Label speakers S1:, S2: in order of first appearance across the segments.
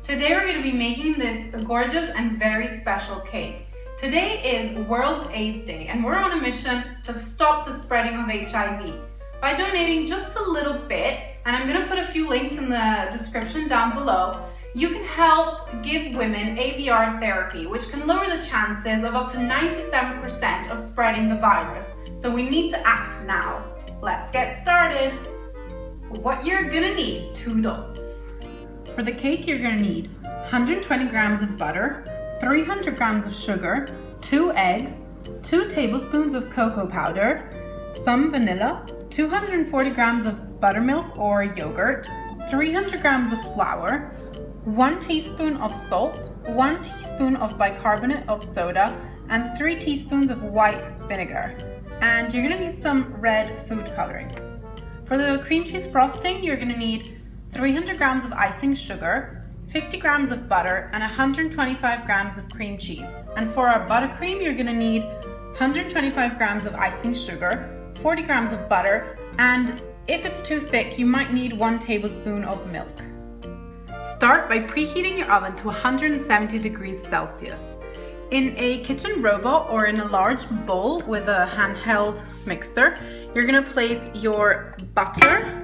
S1: Today we're going to be making this gorgeous and very special cake. Today is World AIDS Day and we're on a mission to stop the spreading of HIV by donating just a little bit, and I'm going to put a few links in the description down below. You can help give women AVR therapy, which can lower the chances of up to 97% of spreading the virus. So we need to act now. Let's get started. What you're gonna need, 2 adults. For the cake, you're gonna need 120 grams of butter, 300 grams of sugar, 2 eggs, 2 tablespoons of cocoa powder, some vanilla, 240 grams of buttermilk or yogurt, 300 grams of flour, 1 teaspoon of salt, 1 teaspoon of bicarbonate of soda, and 3 teaspoons of white vinegar. And you're gonna need some red food coloring. For the cream cheese frosting, you're gonna need 300 grams of icing sugar, 50 grams of butter, and 125 grams of cream cheese. And for our buttercream, you're gonna need 125 grams of icing sugar, 40 grams of butter, and if it's too thick, you might need 1 tablespoon of milk. Start by preheating your oven to 170 degrees Celsius. In a kitchen robot or in a large bowl with a handheld mixer, you're gonna place your butter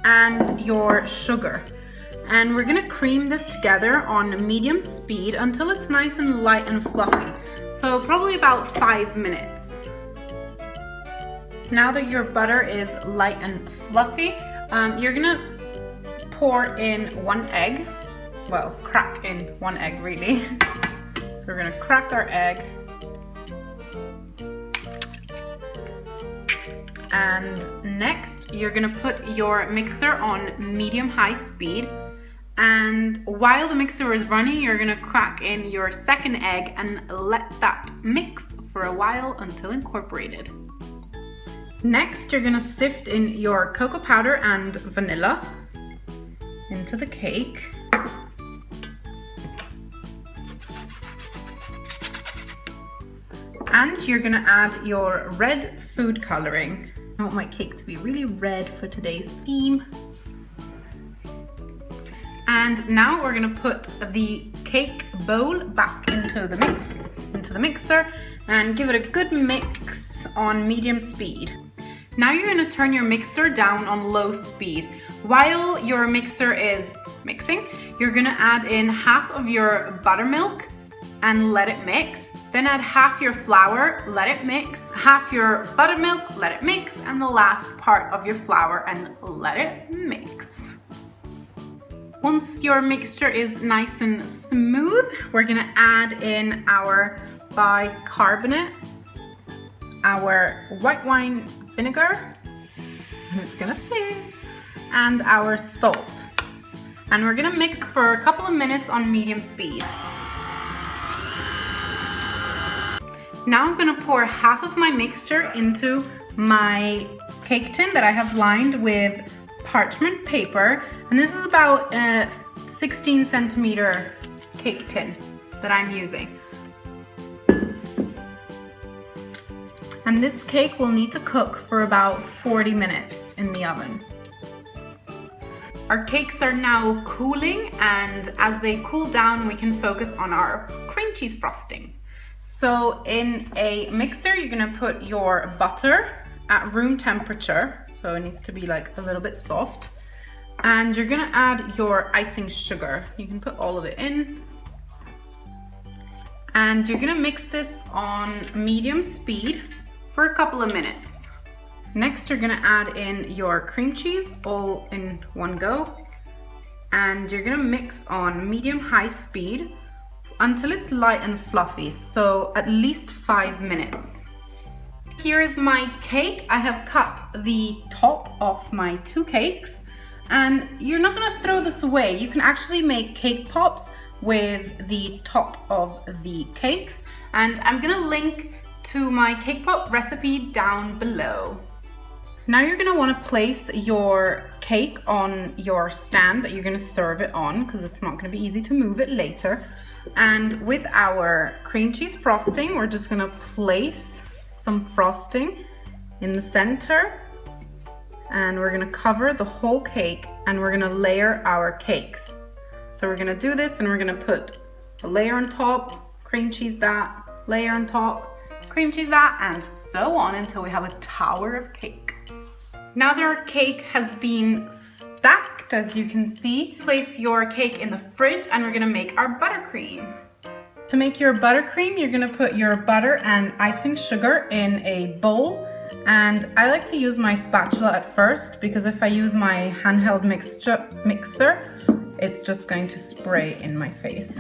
S1: and your sugar. And we're gonna cream this together on medium speed until it's nice and light and fluffy. So probably about 5 minutes. Now that your butter is light and fluffy, you're gonna pour in 1 egg. Well, crack in 1 egg really. So we're gonna crack our egg. And next, you're gonna put your mixer on medium-high speed. And while the mixer is running, you're gonna crack in your 2nd egg and let that mix for a while until incorporated. Next, you're gonna sift in your cocoa powder and vanilla into the cake. And you're gonna add your red food coloring. I want my cake to be really red for today's theme. And now we're gonna put the cake bowl back into the mixer and give it a good mix on medium speed. Now you're gonna turn your mixer down on low speed. While your mixer is mixing, you're gonna add in half of your buttermilk and let it mix. Then add half your flour, let it mix, half your buttermilk, let it mix, and the last part of your flour and let it mix. Once your mixture is nice and smooth, we're gonna add in our bicarbonate, our white wine vinegar, and it's gonna fizz, and our salt. And we're gonna mix for a couple of minutes on medium speed. Now I'm gonna pour half of my mixture into my cake tin that I have lined with parchment paper. And this is about a 16 centimeter cake tin that I'm using. And this cake will need to cook for about 40 minutes in the oven. Our cakes are now cooling, and as they cool down, we can focus on our cream cheese frosting. So in a mixer, you're gonna put your butter at room temperature. So it needs to be like a little bit soft. And you're gonna add your icing sugar. You can put all of it in. And you're gonna mix this on medium speed for a couple of minutes. Next, you're gonna add in your cream cheese all in one go. And you're gonna mix on medium-high speed until it's light and fluffy, so at least 5 minutes. Here is my cake. I have cut the top of my 2 cakes, and you're not gonna throw this away. You can actually make cake pops with the top of the cakes, and I'm gonna link to my cake pop recipe down below. Now you're gonna wanna place your cake on your stand that you're gonna serve it on, because it's not gonna be easy to move it later. And with our cream cheese frosting, we're just gonna place some frosting in the center, and we're gonna cover the whole cake, and we're gonna layer our cakes. So we're gonna do this and we're gonna put a layer on top, cream cheese that, layer on top, cream cheese that, and so on until we have a tower of cake. Now that our cake has been stacked, as you can see, place your cake in the fridge and we're gonna make our buttercream. To make your buttercream, you're gonna put your butter and icing sugar in a bowl. And I like to use my spatula at first because if I use my handheld mixer, it's just going to spray in my face.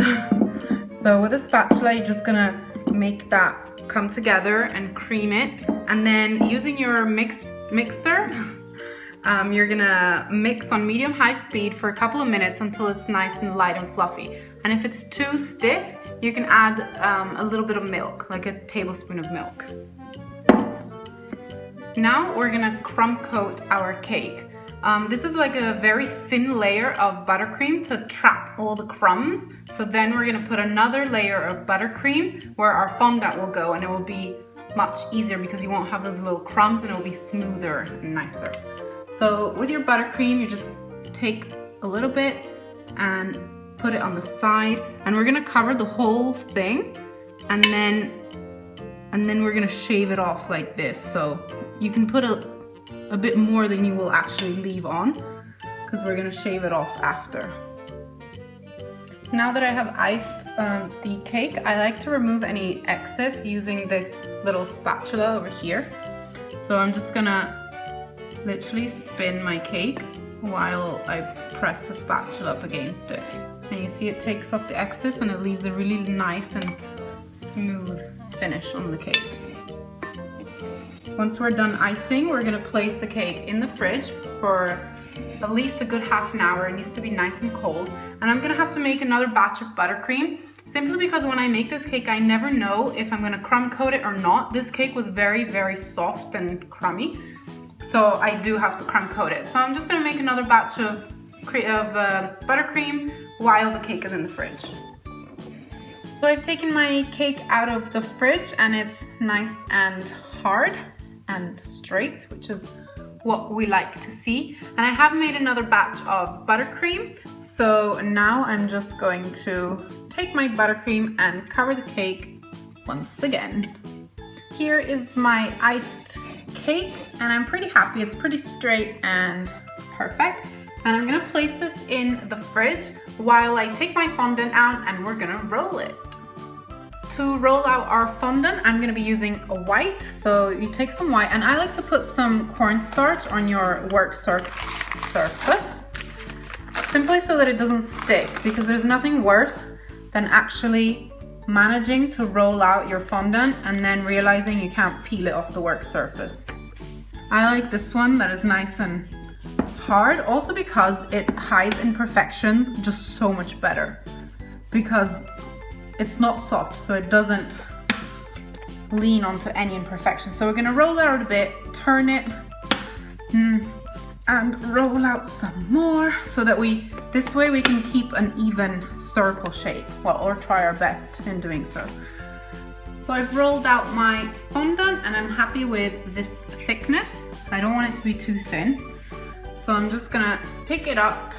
S1: So with a spatula, you're just gonna make that come together and cream it. And then using your mixer, you're gonna mix on medium-high speed for a couple of minutes until it's nice and light and fluffy. And if it's too stiff, you can add a little bit of milk, like a tablespoon of milk. Now we're gonna crumb coat our cake. This is like a very thin layer of buttercream to trap all the crumbs. So then we're gonna put another layer of buttercream where our fondant will go, and it will be much easier because you won't have those little crumbs and it will be smoother and nicer. So with your buttercream, you just take a little bit and put it on the side, and we're gonna cover the whole thing, and then we're gonna shave it off like this. So you can put a bit more than you will actually leave on, because we're gonna shave it off after. Now that I have iced the cake, I like to remove any excess using this little spatula over here. So I'm just gonna literally spin my cake while I press the spatula up against it. And you see it takes off the excess and it leaves a really nice and smooth finish on the cake. Once we're done icing, we're gonna place the cake in the fridge for at least a good half an hour. It needs to be nice and cold. And I'm gonna have to make another batch of buttercream, simply because when I make this cake, I never know if I'm gonna crumb coat it or not. This cake was very, very soft and crummy, so I do have to crumb coat it. So I'm just gonna make another batch of buttercream while the cake is in the fridge. So I've taken my cake out of the fridge and it's nice and hard and straight, which is what we like to see. And I have made another batch of buttercream. So now I'm just going to take my buttercream and cover the cake once again. Here is my iced cake and I'm pretty happy. It's pretty straight and perfect. And I'm gonna place this in the fridge while I take my fondant out and we're gonna roll it. To roll out our fondant, I'm gonna be using a white. So you take some white, and I like to put some cornstarch on your work surface, simply so that it doesn't stick, because there's nothing worse than actually managing to roll out your fondant and then realizing you can't peel it off the work surface. I like this one that is nice and hard, also because it hides imperfections just so much better, because it's not soft, so it doesn't lean onto any imperfection. So we're gonna roll it out a bit, turn it, and roll out some more, so that this way we can keep an even circle shape. Well, or try our best in doing so. So I've rolled out my fondant and I'm happy with this thickness. I don't want it to be too thin. So I'm just gonna pick it up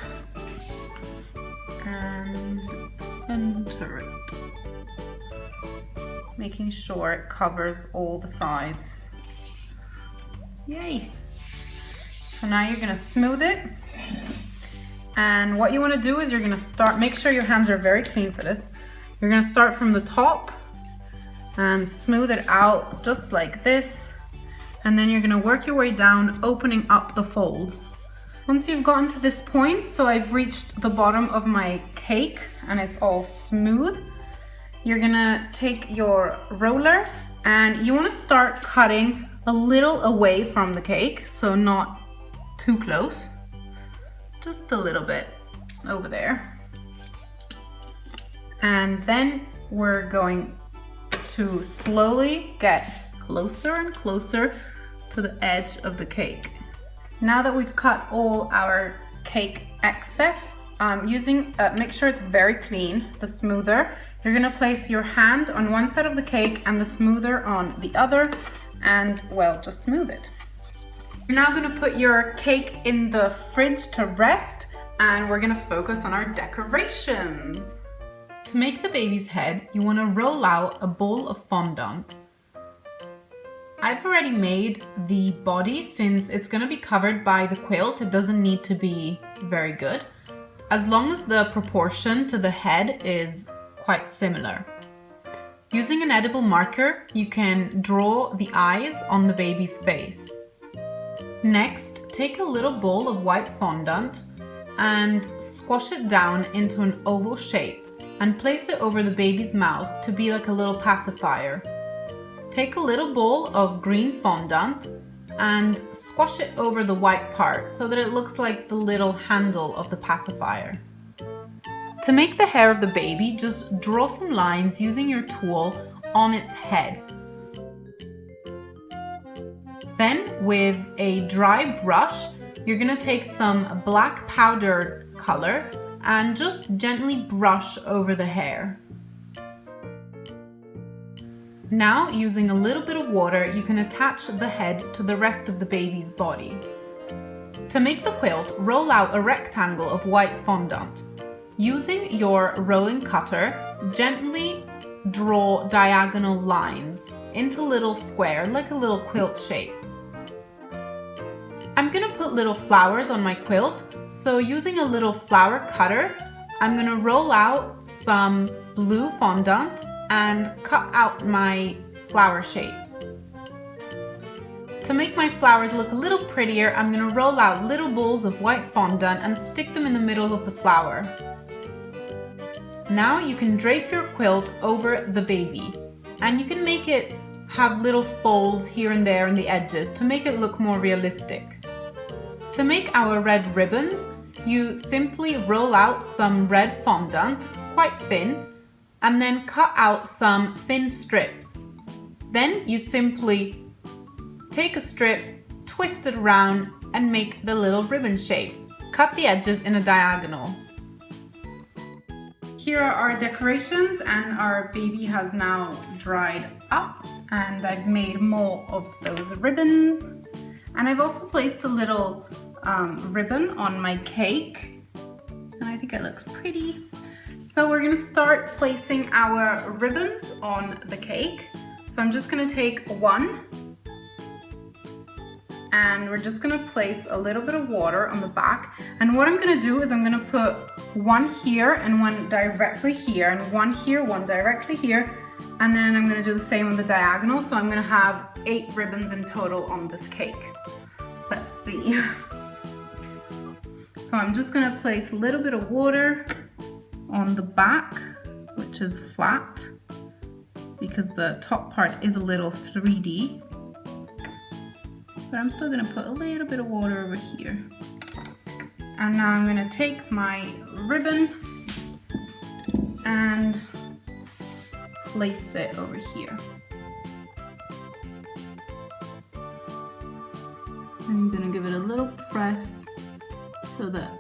S1: and center it, making sure it covers all the sides. Yay! So now you're gonna smooth it. And what you wanna do is you're gonna make sure your hands are very clean for this. You're gonna start from the top and smooth it out just like this. And then you're gonna work your way down, opening up the folds. Once you've gotten to this point, so I've reached the bottom of my cake and it's all smooth, you're gonna take your roller and you wanna start cutting a little away from the cake, so not too close, just a little bit over there. And then we're going to slowly get closer and closer to the edge of the cake. Now that we've cut all our cake excess, make sure it's very clean, the smoother. You're gonna place your hand on one side of the cake and the smoother on the other, and well, just smooth it. You're now gonna put your cake in the fridge to rest, and we're gonna focus on our decorations. To make the baby's head, you wanna roll out a bowl of fondant. I've already made the body since it's gonna be covered by the quilt. It doesn't need to be very good, as long as the proportion to the head is quite similar. Using an edible marker, you can draw the eyes on the baby's face. Next, take a little bowl of white fondant and squash it down into an oval shape and place it over the baby's mouth to be like a little pacifier. Take a little bowl of green fondant and squash it over the white part so that it looks like the little handle of the pacifier. To make the hair of the baby, just draw some lines using your tool on its head. Then, with a dry brush, you're gonna take some black powdered color and just gently brush over the hair. Now, using a little bit of water, you can attach the head to the rest of the baby's body. To make the quilt, roll out a rectangle of white fondant. Using your rolling cutter, gently draw diagonal lines into little square, like a little quilt shape. I'm gonna put little flowers on my quilt, so using a little flower cutter, I'm gonna roll out some blue fondant and cut out my flower shapes. To make my flowers look a little prettier, I'm gonna roll out little balls of white fondant and stick them in the middle of the flower. Now you can drape your quilt over the baby, and you can make it have little folds here and there in the edges to make it look more realistic. To make our red ribbons, you simply roll out some red fondant, quite thin, and then cut out some thin strips. Then you simply take a strip, twist it around, and make the little ribbon shape. Cut the edges in a diagonal. Here are our decorations, and our baby has now dried up, and I've made more of those ribbons. And I've also placed a little ribbon on my cake, and I think it looks pretty. So we're gonna start placing our ribbons on the cake. So I'm just gonna take one, and we're just gonna place a little bit of water on the back. And what I'm gonna do is I'm gonna put one here and one directly here, and one here, one directly here, and then I'm gonna do the same on the diagonal. So I'm gonna have 8 ribbons in total on this cake. Let's see. So I'm just gonna place a little bit of water on the back, which is flat, because the top part is a little 3D. But I'm still gonna put a little bit of water over here. And now I'm gonna take my ribbon and place it over here. I'm gonna give it a little press so that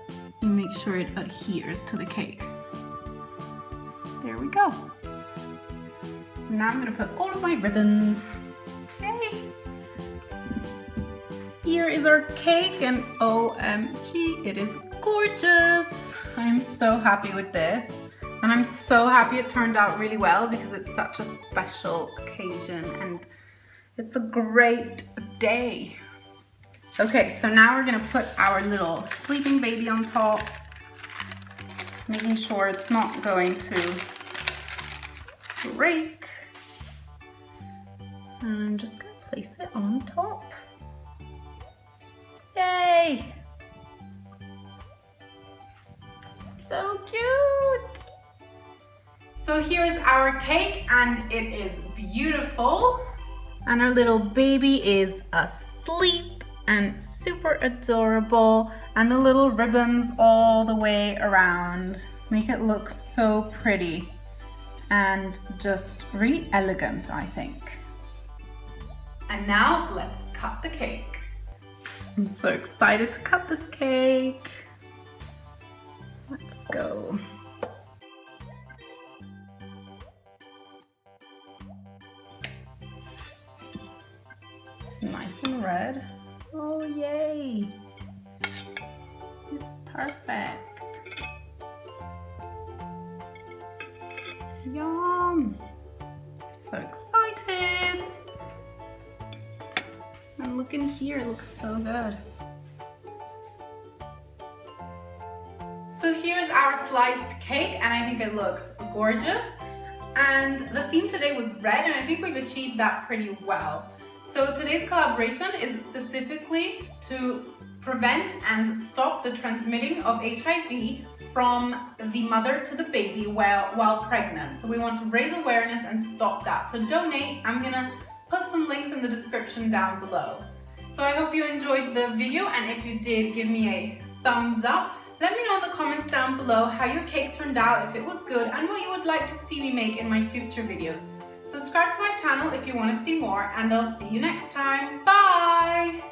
S1: you make sure it adheres to the cake. There we go. Now I'm gonna put all of my ribbons. Yay! Here is our cake, and OMG, it is gorgeous. I'm so happy with this, and I'm so happy it turned out really well because it's such a special occasion and it's a great day. Okay, so now we're gonna put our little sleeping baby on top, making sure it's not going to break. And I'm just gonna place it on top. Yay! So cute! So here's our cake, and it is beautiful. And our little baby is asleep and super adorable, and the little ribbons all the way around make it look so pretty and just really elegant, I think. And now let's cut the cake. I'm so excited to cut this cake. Let's go. It's nice and red. Oh, yay! It's perfect. So excited. And look in here, it looks so good. So here's our sliced cake, and I think it looks gorgeous. And the theme today was red, and I think we've achieved that pretty well. So today's collaboration is specifically to prevent and stop the transmitting of HIV from the mother to the baby while pregnant. So we want to raise awareness and stop that. So donate. I'm gonna put some links in the description down below. So I hope you enjoyed the video, and if you did, give me a thumbs up. Let me know in the comments down below how your cake turned out, if it was good, and what you would like to see me make in my future videos. Subscribe to my channel if you want to see more, and I'll see you next time. Bye!